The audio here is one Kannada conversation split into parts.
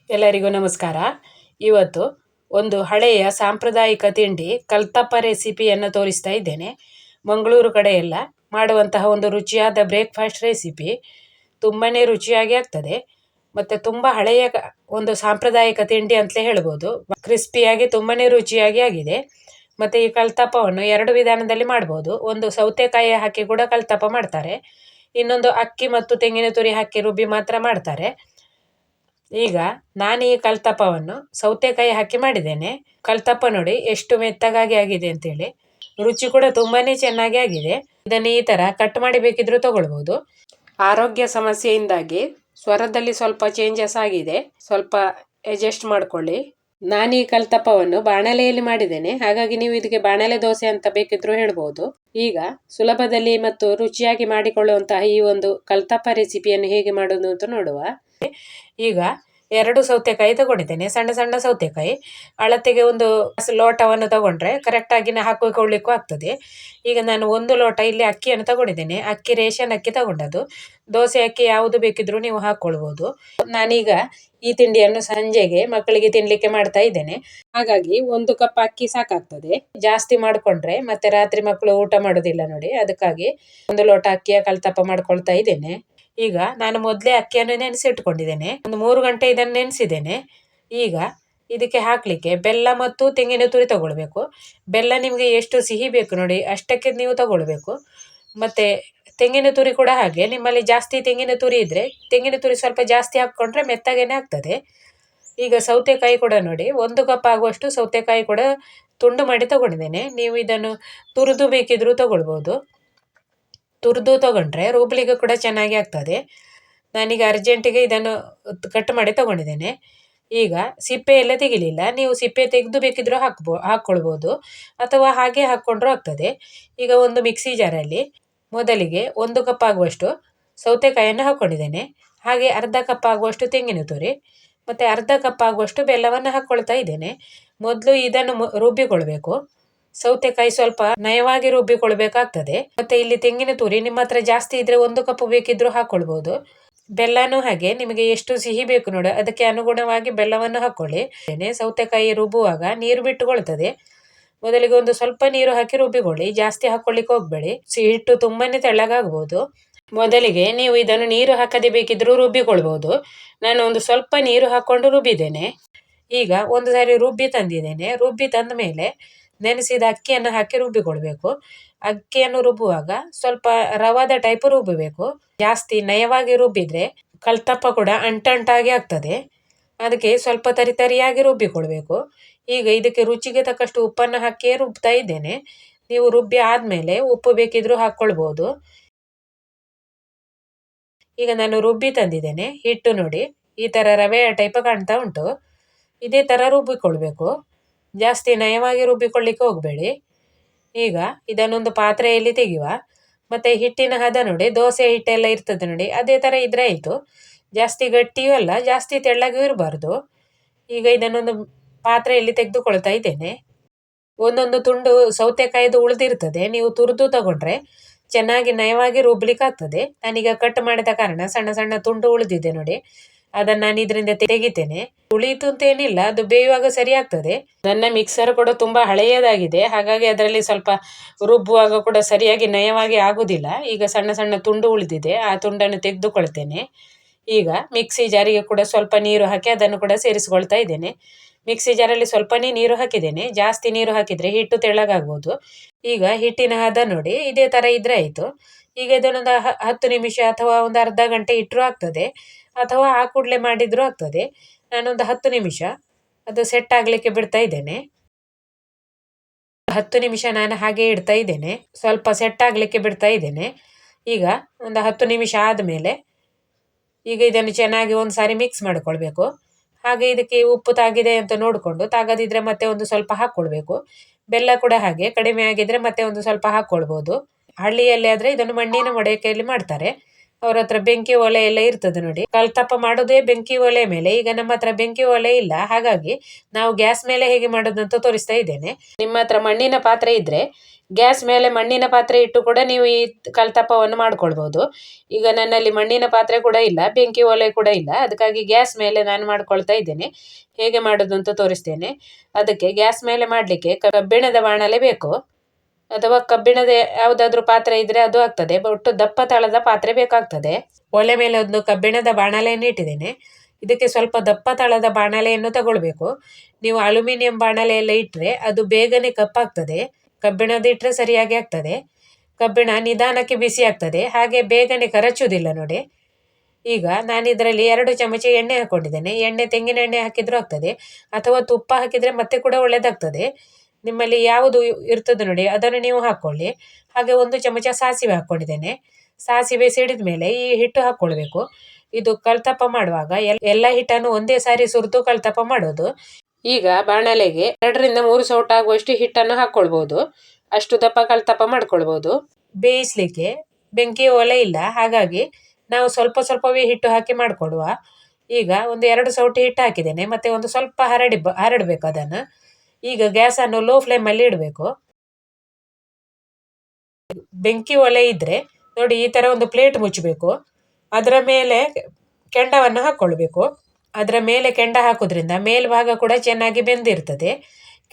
ಎಲ್ಲರಿಗೂ ನಮಸ್ಕಾರ. ಇವತ್ತು ಒಂದು ಹಳೆಯ ಸಾಂಪ್ರದಾಯಿಕ ತಿಂಡಿ ಕಲ್ತಪ್ಪ ರೆಸಿಪಿಯನ್ನು ತೋರಿಸ್ತಾ ಇದ್ದೇನೆ. ಮಂಗಳೂರು ಕಡೆ ಎಲ್ಲ ಮಾಡುವಂತಹ ಒಂದು ರುಚಿಯಾದ ಬ್ರೇಕ್ಫಾಸ್ಟ್ ರೆಸಿಪಿ. ತುಂಬಾ ರುಚಿಯಾಗಿ ಆಗ್ತದೆ ಮತ್ತು ತುಂಬ ಹಳೆಯ ಒಂದು ಸಾಂಪ್ರದಾಯಿಕ ತಿಂಡಿ ಅಂತಲೇ ಹೇಳ್ಬೋದು. ಕ್ರಿಸ್ಪಿಯಾಗಿ ತುಂಬಾ ರುಚಿಯಾಗಿ ಆಗಿದೆ. ಮತ್ತು ಈ ಕಲ್ತಪ್ಪವನ್ನು ಎರಡು ವಿಧಾನದಲ್ಲಿ ಮಾಡ್ಬೋದು. ಒಂದು ಸೌತೆಕಾಯಿ ಹಾಕಿ ಕೂಡ ಕಲ್ತಪ್ಪ ಮಾಡ್ತಾರೆ, ಇನ್ನೊಂದು ಅಕ್ಕಿ ಮತ್ತು ತೆಂಗಿನ ತುರಿ ಹಾಕಿ ರುಬ್ಬಿ ಮಾತ್ರ ಮಾಡ್ತಾರೆ. ಈಗ ನಾನು ಈ ಕಲ್ತಪ್ಪವನ್ನು ಸೌತೆಕಾಯಿ ಹಾಕಿ ಮಾಡಿದ್ದೇನೆ. ಕಲ್ತಪ್ಪ ನೋಡಿ ಎಷ್ಟು ಮೆತ್ತಗಾಗಿ ಆಗಿದೆ ಅಂತೇಳಿ. ರುಚಿ ಕೂಡ ತುಂಬಾನೇ ಚೆನ್ನಾಗಿ ಆಗಿದೆ. ಇದನ್ನು ಈ ತರ ಕಟ್ ಮಾಡಿ ಬೇಕಿದ್ರೂ ತಗೊಳ್ಬಹುದು. ಆರೋಗ್ಯ ಸಮಸ್ಯೆಯಿಂದಾಗಿ ಸ್ವರದಲ್ಲಿ ಸ್ವಲ್ಪ ಚೇಂಜಸ್ ಆಗಿದೆ, ಸ್ವಲ್ಪ ಅಡ್ಜಸ್ಟ್ ಮಾಡ್ಕೊಳ್ಳಿ. ನಾನು ಈ ಕಲ್ತಪ್ಪವನ್ನು ಬಾಣಲೆಯಲ್ಲಿ ಮಾಡಿದ್ದೇನೆ, ಹಾಗಾಗಿ ನೀವು ಇದಕ್ಕೆ ಬಾಣಲೆ ದೋಸೆ ಅಂತ ಬೇಕಿದ್ರೂ ಹೇಳ್ಬೋದು. ಈಗ ಸುಲಭದಲ್ಲಿ ಮತ್ತು ರುಚಿಯಾಗಿ ಮಾಡಿಕೊಳ್ಳುವಂತಹ ಈ ಒಂದು ಕಲ್ತಪ್ಪ ರೆಸಿಪಿಯನ್ನು ಹೇಗೆ ಮಾಡೋದು ಅಂತ ನೋಡುವ. ಈಗ 2 ಸೌತೆಕಾಯಿ ತಗೊಂಡಿದ್ದೇನೆ, ಸಣ್ಣ ಸಣ್ಣ ಸೌತೆಕಾಯಿ. ಅಳತೆಗೆ ಒಂದು ಲೋಟವನ್ನು ತಗೊಂಡ್ರೆ ಕರೆಕ್ಟಾಗಿ ಹಾಕಿಕೊಳ್ಳಿಕ್ಕೂ ಆಗ್ತದೆ. ಈಗ ನಾನು 1 ಲೋಟ ಇಲ್ಲಿ ಅಕ್ಕಿಯನ್ನು ತಗೊಂಡಿದ್ದೇನೆ. ಅಕ್ಕಿ ರೇಷನ್ ಅಕ್ಕಿ ತಗೊಂಡದ್ದು. ದೋಸೆ ಅಕ್ಕಿ ಯಾವುದು ಬೇಕಿದ್ರೂ ನೀವು ಹಾಕ್ಕೊಳ್ಬೋದು. ನಾನೀಗ ಈ ತಿಂಡಿಯನ್ನು ಸಂಜೆಗೆ ಮಕ್ಕಳಿಗೆ ತಿನ್ಲಿಕ್ಕೆ ಮಾಡ್ತಾ ಇದ್ದೇನೆ, ಹಾಗಾಗಿ 1 ಕಪ್ ಅಕ್ಕಿ ಸಾಕಾಗ್ತದೆ. ಜಾಸ್ತಿ ಮಾಡ್ಕೊಂಡ್ರೆ ಮತ್ತೆ ರಾತ್ರಿ ಮಕ್ಕಳು ಊಟ ಮಾಡೋದಿಲ್ಲ ನೋಡಿ, ಅದಕ್ಕಾಗಿ 1 ಲೋಟ ಅಕ್ಕಿಯ ಕಲ್ತಪ್ಪ ಮಾಡ್ಕೊಳ್ತಾ ಇದ್ದೇನೆ. ಈಗ ನಾನು ಮೊದಲೇ ಅಕ್ಕಿಯನ್ನು ನೆನೆಸಿಟ್ಕೊಂಡಿದ್ದೇನೆ, ಒಂದು 3 ಗಂಟೆ ಇದನ್ನು ನೆನೆಸಿದ್ದೇನೆ. ಈಗ ಇದಕ್ಕೆ ಹಾಕ್ಲಿಕ್ಕೆ ಬೆಲ್ಲ ಮತ್ತು ತೆಂಗಿನ ತುರಿ ತಗೊಳ್ಬೇಕು. ಬೆಲ್ಲ ನಿಮಗೆ ಎಷ್ಟು ಸಿಹಿ ಬೇಕು ನೋಡಿ ಅಷ್ಟಕ್ಕೆ ನೀವು ತಗೊಳ್ಬೇಕು. ಮತ್ತೆ ತೆಂಗಿನ ತುರಿ ಕೂಡ ಹಾಗೆ, ನಿಮ್ಮಲ್ಲಿ ಜಾಸ್ತಿ ತೆಂಗಿನ ತುರಿ ಇದ್ರೆ ತೆಂಗಿನ ತುರಿ ಸ್ವಲ್ಪ ಜಾಸ್ತಿ ಹಾಕ್ಕೊಂಡ್ರೆ ಮೆತ್ತಗೇನೆ ಆಗ್ತದೆ. ಈಗ ಸೌತೆಕಾಯಿ ಕೂಡ ನೋಡಿ 1 ಕಪ್ ಆಗುವಷ್ಟು ಸೌತೆಕಾಯಿ ಕೂಡ ತುಂಡು ಮಾಡಿ ತಗೊಂಡಿದ್ದೇನೆ. ನೀವು ಇದನ್ನು ತುರಿದು ಬೇಕಿದ್ರೂ ತಗೊಳ್ಬೋದು. ತುರಿದು ತಗೊಂಡ್ರೆ ರುಬ್ಲಿಗೆ ಕೂಡ ಚೆನ್ನಾಗಿ ಆಗ್ತದೆ. ನಾನೀಗ ಅರ್ಜೆಂಟಿಗೆ ಇದನ್ನು ಕಟ್ ಮಾಡಿ ತಗೊಂಡಿದ್ದೇನೆ. ಈಗ ಸಿಪ್ಪೆ ಎಲ್ಲ ತೆಗಿಲಿಲ್ಲ, ನೀವು ಸಿಪ್ಪೆ ತೆಗೆದು ಬೇಕಿದ್ರೂ ಹಾಕ್ಕೊಳ್ಬೋದು ಅಥವಾ ಹಾಗೆ ಹಾಕ್ಕೊಂಡ್ರೂ ಆಗ್ತದೆ. ಈಗ ಒಂದು ಮಿಕ್ಸಿ ಜಾರಲ್ಲಿ ಮೊದಲಿಗೆ 1 ಕಪ್ ಆಗುವಷ್ಟು ಸೌತೆಕಾಯಿಯನ್ನು ಹಾಕ್ಕೊಂಡಿದ್ದೇನೆ. ಹಾಗೆ ಅರ್ಧ ಕಪ್ ಆಗುವಷ್ಟು ತೆಂಗಿನ ತುರಿ ಮತ್ತು ಅರ್ಧ ಕಪ್ ಆಗುವಷ್ಟು ಬೆಲ್ಲವನ್ನು ಹಾಕ್ಕೊಳ್ತಾ ಇದ್ದೇನೆ. ಮೊದಲು ಇದನ್ನು ರುಬ್ಬಿಕೊಳ್ಬೇಕು. ಸೌತೆಕಾಯಿ ಸ್ವಲ್ಪ ನಯವಾಗಿ ರುಬ್ಬಿಕೊಳ್ಬೇಕಾಗ್ತದೆ. ಮತ್ತೆ ಇಲ್ಲಿ ತೆಂಗಿನ ತುರಿ ನಿಮ್ಮ ಹತ್ರ ಜಾಸ್ತಿ ಇದ್ರೆ 1 ಕಪ್ ಬೇಕಿದ್ರೂ ಹಾಕ್ಕೊಳ್ಬೋದು. ಬೆಲ್ಲನೂ ಹಾಗೆ ನಿಮಗೆ ಎಷ್ಟು ಸಿಹಿ ಬೇಕು ನೋಡಿ ಅದಕ್ಕೆ ಅನುಗುಣವಾಗಿ ಬೆಲ್ಲವನ್ನು ಹಾಕ್ಕೊಳ್ಳಿ. ಸೌತೆಕಾಯಿ ರುಬ್ಬುವಾಗ ನೀರು ಬಿಟ್ಟುಕೊಳ್ತದೆ, ಮೊದಲಿಗೆ ಒಂದು ಸ್ವಲ್ಪ ನೀರು ಹಾಕಿ ರುಬ್ಬಿಕೊಳ್ಳಿ, ಜಾಸ್ತಿ ಹಾಕೊಳ್ಳಿಕ್ಕೆ ಹೋಗ್ಬೇಡಿ. ಹಿಟ್ಟು ತುಂಬಾನೇ ತೆಳ್ಳಗಾಗ್ಬೋದು. ಮೊದಲಿಗೆ ನೀವು ಇದನ್ನು ನೀರು ಹಾಕದೆ ಬೇಕಿದ್ರೂ ರುಬ್ಬಿಕೊಳ್ಬಹುದು. ನಾನು ಒಂದು ಸ್ವಲ್ಪ ನೀರು ಹಾಕೊಂಡು ರುಬ್ಬಿದ್ದೇನೆ. ಈಗ ಒಂದು ಸಾರಿ ರುಬ್ಬಿ ತಂದಿದ್ದೇನೆ. ರುಬ್ಬಿ ತಂದ ಮೇಲೆ ನೆನೆಸಿದ ಅಕ್ಕಿಯನ್ನು ಹಾಕಿ ರುಬ್ಬಿಕೊಳ್ಬೇಕು. ಅಕ್ಕಿಯನ್ನು ರುಬ್ಬುವಾಗ ಸ್ವಲ್ಪ ರವಾದ ಟೈಪ್ ರುಬ್ಬಬೇಕು. ಜಾಸ್ತಿ ನಯವಾಗಿ ರುಬ್ಬಿದ್ರೆ ಕಲ್ತಪ್ಪ ಕೂಡ ಅಂಟಂಟಾಗಿ ಆಗ್ತದೆ, ಅದಕ್ಕೆ ಸ್ವಲ್ಪ ತರಿಯಾಗಿ ರುಬ್ಬಿಕೊಳ್ಬೇಕು. ಈಗ ಇದಕ್ಕೆ ರುಚಿಗೆ ತಕ್ಕಷ್ಟು ಉಪ್ಪನ್ನು ಹಾಕಿ ರುಬ್ತಾ ಇದ್ದೇನೆ. ನೀವು ರುಬ್ಬಿ ಆದ್ಮೇಲೆ ಉಪ್ಪು ಬೇಕಿದ್ರೂ ಹಾಕ್ಕೊಳ್ಬೋದು. ಈಗ ನಾನು ರುಬ್ಬಿ ತಂದಿದ್ದೇನೆ. ಹಿಟ್ಟು ನೋಡಿ ಈ ತರ ರವೆಯ ಟೈಪ್ ಕಾಣ್ತಾ ಉಂಟು. ಇದೇ ತರ ರುಬ್ಬಿಕೊಳ್ಬೇಕು, ಜಾಸ್ತಿ ನಯವಾಗಿ ರುಬ್ಬಿಕೊಳ್ಳಿಕ್ಕೆ ಹೋಗ್ಬೇಡಿ. ಈಗ ಇದನ್ನೊಂದು ಪಾತ್ರೆಯಲ್ಲಿ ತೆಗೆಯುವ. ಮತ್ತೆ ಹಿಟ್ಟಿನ ಹದ ನೋಡಿ, ದೋಸೆ ಹಿಟ್ಟೆಲ್ಲ ಇರ್ತದೆ ನೋಡಿ, ಅದೇ ತರ ಇದ್ರೆ ಆಯ್ತು. ಜಾಸ್ತಿ ಗಟ್ಟಿಯೂ ಅಲ್ಲ, ಜಾಸ್ತಿ ತೆಳ್ಳಗೂ ಇರಬಾರ್ದು. ಈಗ ಇದನ್ನೊಂದು ಪಾತ್ರೆಯಲ್ಲಿ ತೆಗೆದುಕೊಳ್ತಾ ಇದ್ದೇನೆ. ಒಂದೊಂದು ತುಂಡು ಸೌತೆಕಾಯಿದು ಉಳಿದಿರ್ತದೆ, ನೀವು ತುರಿದು ತಗೊಂಡ್ರೆ ಚೆನ್ನಾಗಿ ನಯವಾಗಿ ರುಬ್ಲಿಕ್ಕೆ ಆಗ್ತದೆ. ನಾನೀಗ ಕಟ್ ಮಾಡಿದ ಕಾರಣ ಸಣ್ಣ ಸಣ್ಣ ತುಂಡು ಉಳಿದಿದೆ ನೋಡಿ, ಅದನ್ನ ನಾನು ಇದರಿಂದ ತೆಗಿತೇನೆ. ಉಳಿಯಿತು ಅಂತ ಏನಿಲ್ಲ, ಅದು ಬೇಯುವಾಗ ಸರಿ ಆಗ್ತದೆ. ನನ್ನ ಮಿಕ್ಸರ್ ಕೂಡ ತುಂಬಾ ಹಳೆಯದಾಗಿದೆ, ಹಾಗಾಗಿ ಅದರಲ್ಲಿ ಸ್ವಲ್ಪ ರುಬ್ಬುವಾಗ ಕೂಡ ಸರಿಯಾಗಿ ನಯವಾಗಿ ಆಗುದಿಲ್ಲ. ಈಗ ಸಣ್ಣ ಸಣ್ಣ ತುಂಡು ಉಳಿದಿದೆ, ಆ ತುಂಡನ್ನು ತೆಗೆದುಕೊಳ್ತೇನೆ. ಈಗ ಮಿಕ್ಸಿ ಜಾರಿಗೆ ಕೂಡ ಸ್ವಲ್ಪ ನೀರು ಹಾಕಿ ಅದನ್ನು ಕೂಡ ಸೇರಿಸ್ಕೊಳ್ತಾ ಇದ್ದೇನೆ. ಮಿಕ್ಸಿ ಜಾರಲ್ಲಿ ಸ್ವಲ್ಪನೇ ನೀರು ಹಾಕಿದ್ದೇನೆ, ಜಾಸ್ತಿ ನೀರು ಹಾಕಿದ್ರೆ ಹಿಟ್ಟು ತೆಳ್ಳಗಾಗ್ಬೋದು. ಈಗ ಹಿಟ್ಟಿನ ಹದ ನೋಡಿ ಇದೇ ತರ ಇದ್ರೆ ಆಯ್ತು. ಈಗ ಇದನ್ನೊಂದು 10 ನಿಮಿಷ ಅಥವಾ ಒಂದು ಅರ್ಧ ಗಂಟೆ ಇಟ್ಟರು ಆಗ್ತದೆ, ಅಥವಾ ಆ ಕೂಡಲೇ ಮಾಡಿದ್ರು ಆಗ್ತದೆ. ನಾನೊಂದು 10 ನಿಮಿಷ ಅದು ಸೆಟ್ ಆಗ್ಲಿಕ್ಕೆ ಬಿಡ್ತಾ ಇದ್ದೇನೆ. 10 ನಿಮಿಷ ನಾನು ಹಾಗೆ ಇಡ್ತಾ ಇದ್ದೇನೆ, ಸ್ವಲ್ಪ ಸೆಟ್ ಆಗ್ಲಿಕ್ಕೆ ಬಿಡ್ತಾ ಇದ್ದೇನೆ. ಈಗ ಒಂದು 10 ನಿಮಿಷ ಆದ್ಮೇಲೆ ಈಗ ಇದನ್ನು ಚೆನ್ನಾಗಿ ಒಂದು ಸಾರಿ ಮಿಕ್ಸ್ ಮಾಡ್ಕೊಳ್ಬೇಕು. ಹಾಗೆ ಇದಕ್ಕೆ ಉಪ್ಪು ತಾಗಿದೆ ಅಂತ ನೋಡಿಕೊಂಡು, ತಾಗದಿದ್ರೆ ಮತ್ತೆ ಒಂದು ಸ್ವಲ್ಪ ಹಾಕ್ಕೊಳ್ಬೇಕು. ಬೆಲ್ಲ ಕೂಡ ಹಾಗೆ ಕಡಿಮೆ ಆಗಿದ್ರೆ ಮತ್ತೆ ಒಂದು ಸ್ವಲ್ಪ ಹಾಕ್ಕೊಳ್ಬೋದು. ಹಳ್ಳಿಯಲ್ಲಿ ಆದ್ರೆ ಇದನ್ನು ಮಣ್ಣಿನ ಮಡಕೆಯಲ್ಲಿ ಮಾಡ್ತಾರೆ, ಅವ್ರ ಹತ್ರ ಬೆಂಕಿ ಒಲೆ ಎಲ್ಲ ಇರ್ತದೆ ನೋಡಿ. ಕಲ್ತಪ್ಪ ಮಾಡೋದೇ ಬೆಂಕಿ ಒಲೆ ಮೇಲೆ. ಈಗ ನಮ್ಮ ಹತ್ರ ಬೆಂಕಿ ಒಲೆ ಇಲ್ಲ, ಹಾಗಾಗಿ ನಾವು ಗ್ಯಾಸ್ ಮೇಲೆ ಹೇಗೆ ಮಾಡೋದಂತ ತೋರಿಸ್ತಾ ಇದ್ದೇನೆ. ನಿಮ್ಮ ಹತ್ರ ಮಣ್ಣಿನ ಪಾತ್ರೆ ಇದ್ರೆ ಗ್ಯಾಸ್ ಮೇಲೆ ಮಣ್ಣಿನ ಪಾತ್ರೆ ಇಟ್ಟು ಕೂಡ ನೀವು ಈ ಕಲ್ತಪ್ಪವನ್ನು ಮಾಡ್ಕೊಳ್ಬಹುದು. ಈಗ ನನ್ನಲ್ಲಿ ಮಣ್ಣಿನ ಪಾತ್ರೆ ಕೂಡ ಇಲ್ಲ, ಬೆಂಕಿ ಒಲೆ ಕೂಡ ಇಲ್ಲ, ಅದಕ್ಕಾಗಿ ಗ್ಯಾಸ್ ಮೇಲೆ ನಾನು ಮಾಡ್ಕೊಳ್ತಾ ಇದ್ದೇನೆ. ಹೇಗೆ ಮಾಡೋದು ಅಂತ ತೋರಿಸ್ತೇನೆ. ಅದಕ್ಕೆ ಗ್ಯಾಸ್ ಮೇಲೆ ಮಾಡಲಿಕ್ಕೆ ಕಬ್ಬಿಣದ ಬಾಣಲೆ ಬೇಕು, ಅಥವಾ ಕಬ್ಬಿಣದ ಯಾವುದಾದ್ರೂ ಪಾತ್ರೆ ಇದ್ರೆ ಅದು ಆಗ್ತದೆ. ಒಟ್ಟು ದಪ್ಪ ತಳದ ಪಾತ್ರೆ ಬೇಕಾಗ್ತದೆ. ಒಲೆ ಮೇಲೆ ಒಂದು ಕಬ್ಬಿಣದ ಬಾಣಲೆಯನ್ನು ಇಟ್ಟಿದ್ದೇನೆ. ಇದಕ್ಕೆ ಸ್ವಲ್ಪ ದಪ್ಪ ತಳದ ಬಾಣಲೆಯನ್ನು ತಗೊಳ್ಬೇಕು. ನೀವು ಅಲ್ಯೂಮಿನಿಯಂ ಬಾಣಲೆ ಎಲ್ಲ ಇಟ್ಟರೆ ಅದು ಬೇಗನೆ ಕಪ್ಪಾಗ್ತದೆ. ಕಬ್ಬಿಣದ ಇಟ್ಟರೆ ಸರಿಯಾಗಿ ಆಗ್ತದೆ. ಕಬ್ಬಿಣ ನಿಧಾನಕ್ಕೆ ಬಿಸಿ ಆಗ್ತದೆ, ಹಾಗೆ ಬೇಗನೆ ಕರಚುವುದಿಲ್ಲ ನೋಡಿ. ಈಗ ನಾನು ಇದರಲ್ಲಿ 2 ಚಮಚ ಎಣ್ಣೆ ಹಾಕೊಂಡಿದ್ದೇನೆ. ಎಣ್ಣೆ ತೆಂಗಿನ ಎಣ್ಣೆ ಹಾಕಿದ್ರೂ ಆಗ್ತದೆ, ಅಥವಾ ತುಪ್ಪ ಹಾಕಿದರೆ ಮತ್ತೆ ಕೂಡ ಒಳ್ಳೆಯದಾಗ್ತದೆ. ನಿಮ್ಮಲ್ಲಿ ಯಾವುದು ಇರ್ತದೆ ನೋಡಿ ಅದನ್ನು ನೀವು ಹಾಕ್ಕೊಳ್ಳಿ. ಹಾಗೆ 1 ಚಮಚ ಸಾಸಿವೆ ಹಾಕ್ಕೊಂಡಿದ್ದೇನೆ. ಸಾಸಿವೆ ಸಿಡಿದ ಮೇಲೆ ಈ ಹಿಟ್ಟು ಹಾಕ್ಕೊಳ್ಬೇಕು. ಇದು ಕಲ್ತಪ್ಪ ಮಾಡುವಾಗ ಎಲ್ಲ ಹಿಟ್ಟನ್ನು ಒಂದೇ ಸಾರಿ ಸುರಿದು ಕಲ್ತಪ್ಪ ಮಾಡೋದು. ಈಗ ಬಾಣಲೆಗೆ 2 ರಿಂದ 3 ಸೌಟ್ ಆಗುವಷ್ಟು ಹಿಟ್ಟನ್ನು ಹಾಕ್ಕೊಳ್ಬೋದು. ಅಷ್ಟು ದಪ್ಪ ಕಲ್ತಪ್ಪ ಮಾಡ್ಕೊಳ್ಬೋದು. ಬೇಯಿಸ್ಲಿಕ್ಕೆ ಬೆಂಕಿ ಒಲೆ ಇಲ್ಲ, ಹಾಗಾಗಿ ನಾವು ಸ್ವಲ್ಪ ಸ್ವಲ್ಪವೇ ಹಿಟ್ಟು ಹಾಕಿ ಮಾಡಿಕೊಡುವ. ಈಗ ಒಂದು 2 ಸೌಟು ಹಿಟ್ಟು ಹಾಕಿದ್ದೇನೆ, ಮತ್ತೆ ಒಂದು ಸ್ವಲ್ಪ ಹರಡಬೇಕು ಅದನ್ನು. ಈಗ ಗ್ಯಾಸನ್ನು ಲೋ ಫ್ಲೇಮಲ್ಲಿ ಇಡಬೇಕು. ಬೆಂಕಿ ಒಲೆ ಇದ್ರೆ ನೋಡಿ ಈ ಥರ ಒಂದು ಪ್ಲೇಟ್ ಮುಚ್ಚಬೇಕು. ಅದರ ಮೇಲೆ ಕೆಂಡವನ್ನು ಹಾಕ್ಕೊಳ್ಬೇಕು. ಅದರ ಮೇಲೆ ಕೆಂಡ ಹಾಕೋದ್ರಿಂದ ಮೇಲ್ಭಾಗ ಕೂಡ ಚೆನ್ನಾಗಿ ಬೆಂದಿರ್ತದೆ,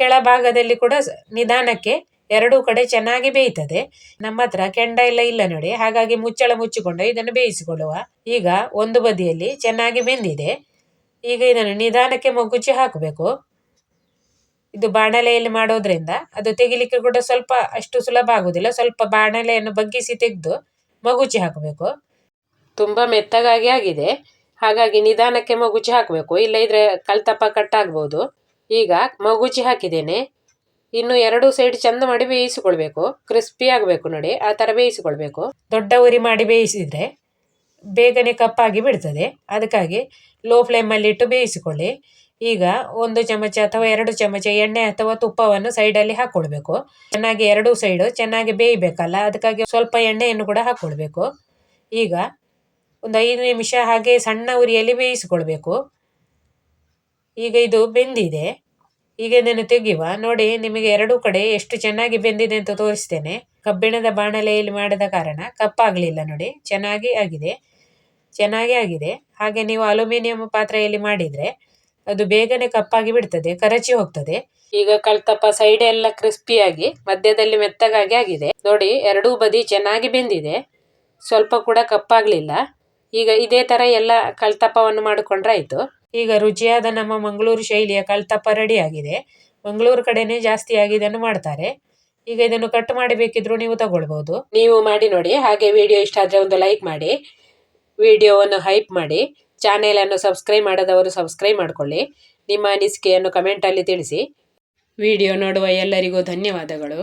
ಕೆಳಭಾಗದಲ್ಲಿ ಕೂಡ ನಿಧಾನಕ್ಕೆ 2 ಕಡೆ ಚೆನ್ನಾಗಿ ಬೇಯ್ತದೆ. ನಮ್ಮ ಹತ್ರ ಕೆಂಡ ಎಲ್ಲ ಇಲ್ಲ ನೋಡಿ, ಹಾಗಾಗಿ ಮುಚ್ಚಳ ಮುಚ್ಚಿಕೊಂಡು ಇದನ್ನು ಬೇಯಿಸಿಕೊಳ್ಳುವ. ಈಗ ಒಂದು ಬದಿಯಲ್ಲಿ ಚೆನ್ನಾಗಿ ಬೆಂದಿದೆ. ಈಗ ಇದನ್ನು ನಿಧಾನಕ್ಕೆ ಮಗುಚಿ ಹಾಕಬೇಕು. ಇದು ಬಾಣಲೆಯಲ್ಲಿ ಮಾಡೋದ್ರಿಂದ ಅದು ತೆಗಿಲಿಕ್ಕೆ ಕೂಡ ಸ್ವಲ್ಪ ಅಷ್ಟು ಸುಲಭ ಆಗುದಿಲ್ಲ. ಸ್ವಲ್ಪ ಬಾಣಲೆಯನ್ನು ಬಗ್ಗಿಸಿ ತೆಗೆದು ಮಗುಚಿ ಹಾಕಬೇಕು. ತುಂಬಾ ಮೆತ್ತಗಾಗಿ ಆಗಿದೆ, ಹಾಗಾಗಿ ನಿಧಾನಕ್ಕೆ ಮಗುಚಿ ಹಾಕಬೇಕು, ಇಲ್ಲ ಇದ್ರೆ ಕಲ್ತಪ್ಪ ಕಟ್ಟಾಗ್ಬೋದು. ಈಗ ಮಗುಚಿ ಹಾಕಿದ್ದೇನೆ. ಇನ್ನು 2 ಸೈಡ್ ಚಂದ ಮಾಡಿ ಬೇಯಿಸಿಕೊಳ್ಬೇಕು. ಕ್ರಿಸ್ಪಿ ಆಗಬೇಕು ನೋಡಿ, ಆ ಥರ ಬೇಯಿಸಿಕೊಳ್ಬೇಕು. ದೊಡ್ಡ ಉರಿ ಮಾಡಿ ಬೇಯಿಸಿದ್ರೆ ಬೇಗನೆ ಕಪ್ಪಾಗಿ ಬಿಡ್ತದೆ, ಅದಕ್ಕಾಗಿ ಲೋ ಫ್ಲೇಮಲ್ಲಿ ಇಟ್ಟು ಬೇಯಿಸಿಕೊಳ್ಳಿ. ಈಗ 1 ಚಮಚ ಅಥವಾ 2 ಚಮಚ ಎಣ್ಣೆ ಅಥವಾ ತುಪ್ಪವನ್ನು ಸೈಡಲ್ಲಿ ಹಾಕ್ಕೊಳ್ಬೇಕು. ಚೆನ್ನಾಗಿ 2 ಸೈಡು ಚೆನ್ನಾಗಿ ಬೇಯಬೇಕಲ್ಲ, ಅದಕ್ಕಾಗಿ ಸ್ವಲ್ಪ ಎಣ್ಣೆಯನ್ನು ಕೂಡ ಹಾಕ್ಕೊಳ್ಬೇಕು. ಈಗ ಒಂದು 5 ನಿಮಿಷ ಹಾಗೆ ಸಣ್ಣ ಉರಿಯಲ್ಲಿ ಬೇಯಿಸಿಕೊಳ್ಬೇಕು. ಈಗ ಇದು ಬೆಂದಿದೆ. ಈಗ ಇದನ್ನು ತೆಗೆಯುವ. ನೋಡಿ, ನಿಮಗೆ 2 ಕಡೆ ಎಷ್ಟು ಚೆನ್ನಾಗಿ ಬೆಂದಿದೆ ಅಂತ ತೋರಿಸ್ತೇನೆ. ಕಬ್ಬಿಣದ ಬಾಣಲೆಯಲ್ಲಿ ಮಾಡಿದ ಕಾರಣ ಕಪ್ಪಾಗಲಿಲ್ಲ ನೋಡಿ, ಚೆನ್ನಾಗಿ ಆಗಿದೆ. ಹಾಗೆ ನೀವು ಅಲ್ಯೂಮಿನಿಯಂ ಪಾತ್ರೆಯಲ್ಲಿ ಮಾಡಿದರೆ ಅದು ಬೇಗನೆ ಕಪ್ಪಾಗಿ ಬಿಡ್ತದೆ, ಕರಚಿ ಹೋಗ್ತದೆ. ಈಗ ಕಲ್ತಪ್ಪ ಸೈಡ್ ಎಲ್ಲ ಕ್ರಿಸ್ಪಿಯಾಗಿ ಮಧ್ಯದಲ್ಲಿ ಮೆತ್ತಗಾಗಿ ಆಗಿದೆ ನೋಡಿ. 2 ಬದಿ ಚೆನ್ನಾಗಿ ಬೆಂದಿದೆ, ಸ್ವಲ್ಪ ಕೂಡ ಕಪ್ಪಾಗಲಿಲ್ಲ. ಈಗ ಇದೇ ಥರ ಎಲ್ಲ ಕಲ್ತಪ್ಪವನ್ನು ಮಾಡಿಕೊಂಡ್ರೆ ಆಯಿತು. ಈಗ ರುಚಿಯಾದ ನಮ್ಮ ಮಂಗಳೂರು ಶೈಲಿಯ ಕಲ್ತಪ್ಪ ರೆಡಿ ಆಗಿದೆ. ಮಂಗಳೂರು ಕಡೆನೇ ಜಾಸ್ತಿಯಾಗಿ ಇದನ್ನು ಮಾಡ್ತಾರೆ. ಈಗ ಇದನ್ನು ಕಟ್ ಮಾಡಿ ಬೇಕಿದ್ರೂ ನೀವು ತಗೊಳ್ಬಹುದು. ನೀವು ಮಾಡಿ ನೋಡಿ. ಹಾಗೆ ವಿಡಿಯೋ ಇಷ್ಟ ಆದರೆ ಒಂದು ಲೈಕ್ ಮಾಡಿ, ವಿಡಿಯೋವನ್ನು ಹೈಪ್ ಮಾಡಿ. ಚಾನೆಲನ್ನು ಸಬ್ಸ್ಕ್ರೈಬ್ ಮಾಡದವರು ಸಬ್ಸ್ಕ್ರೈಬ್ ಮಾಡಿಕೊಳ್ಳಿ. ನಿಮ್ಮ ಅನಿಸಿಕೆಯನ್ನು ಕಮೆಂಟಲ್ಲಿ ತಿಳಿಸಿ. ವಿಡಿಯೋ ನೋಡುವ ಎಲ್ಲರಿಗೂ ಧನ್ಯವಾದಗಳು.